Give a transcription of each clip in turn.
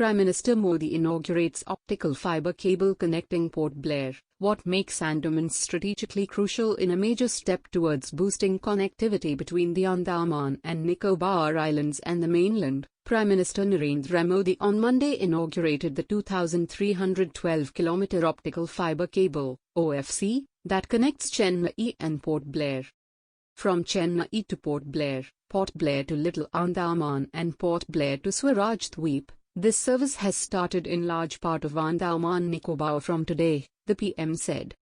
Prime Minister Modi inaugurates optical fibre cable connecting Port Blair, what makes Andamans strategically crucial in a major step towards boosting connectivity between the Andaman and Nicobar Islands and the mainland. Prime Minister Narendra Modi on Monday inaugurated the 2,312-kilometre optical fibre cable, OFC, that connects Chennai and Port Blair. From Chennai to Port Blair to Little Andaman and Port Blair to Swaraj Dweep, this service has started in large part of Andaman Nicobar from today, the PM said.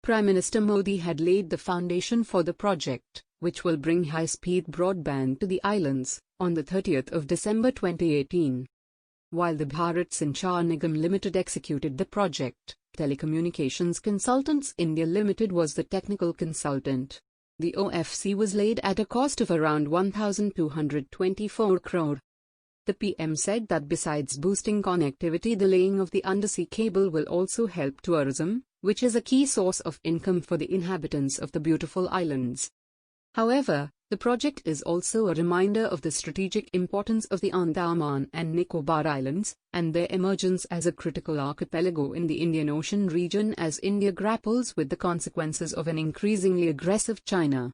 Prime Minister Modi had laid the foundation for the project, which will bring high-speed broadband to the islands, on the 30th of December 2018. While the Bharat Sanchar Nigam Limited executed the project, Telecommunications Consultants India Limited was the technical consultant. The OFC was laid at a cost of around 1,224 crore. The PM said that besides boosting connectivity, the laying of the undersea cable will also help tourism, which is a key source of income for the inhabitants of the beautiful islands. However, the project is also a reminder of the strategic importance of the Andaman and Nicobar Islands, and their emergence as a critical archipelago in the Indian Ocean region as India grapples with the consequences of an increasingly aggressive China.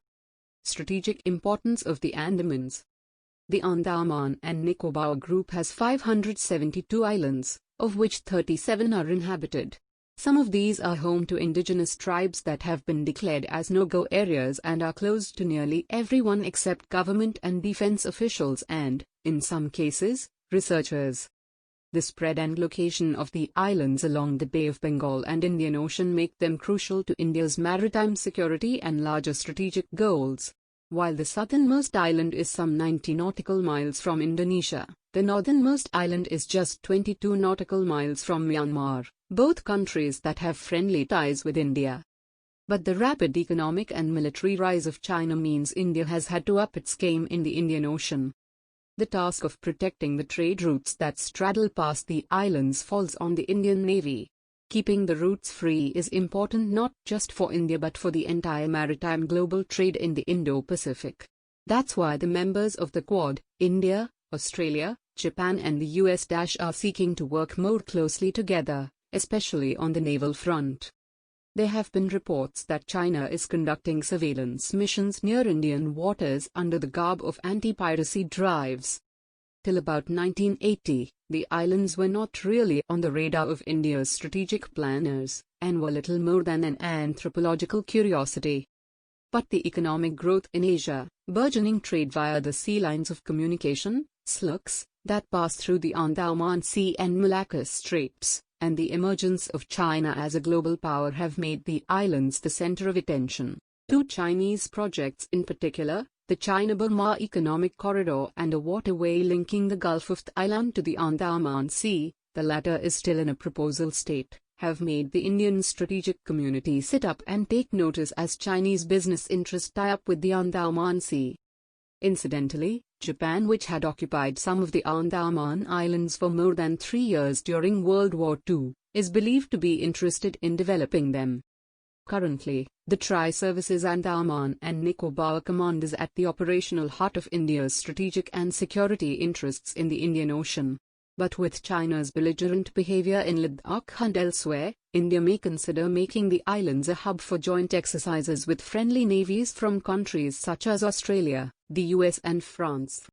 Strategic importance of the Andamans. The Andaman and Nicobar group has 572 islands, of which 37 are inhabited. Some of these are home to indigenous tribes that have been declared as no-go areas and are closed to nearly everyone except government and defense officials and, in some cases, researchers. The spread and location of the islands along the Bay of Bengal and Indian Ocean make them crucial to India's maritime security and larger strategic goals. While the southernmost island is some 90 nautical miles from Indonesia, the northernmost island is just 22 nautical miles from Myanmar, both countries that have friendly ties with India. But the rapid economic and military rise of China means India has had to up its game in the Indian Ocean. The task of protecting the trade routes that straddle past the islands falls on the Indian Navy. Keeping the routes free is important not just for India but for the entire maritime global trade in the Indo-Pacific. That's why the members of the Quad, India, Australia, Japan and the US are seeking to work more closely together, especially on the naval front. There have been reports that China is conducting surveillance missions near Indian waters under the garb of anti-piracy drives. Till about 1980, the islands were not really on the radar of India's strategic planners, and were little more than an anthropological curiosity. But the economic growth in Asia, burgeoning trade via the sea lines of communication, sluices, that pass through the Andaman Sea and Malacca Straits, and the emergence of China as a global power have made the islands the center of attention. Two Chinese projects in particular, the China-Burma Economic Corridor and a waterway linking the Gulf of Thailand to the Andaman Sea, the latter is still in a proposal state, have made the Indian strategic community sit up and take notice as Chinese business interests tie up with the Andaman Sea. Incidentally, Japan, which had occupied some of the Andaman Islands for more than 3 years during World War II, is believed to be interested in developing them. Currently, the Tri-Services Andaman and Nicobar Command is at the operational heart of India's strategic and security interests in the Indian Ocean. But with China's belligerent behavior in Ladakh and elsewhere, India may consider making the islands a hub for joint exercises with friendly navies from countries such as Australia, the US and France.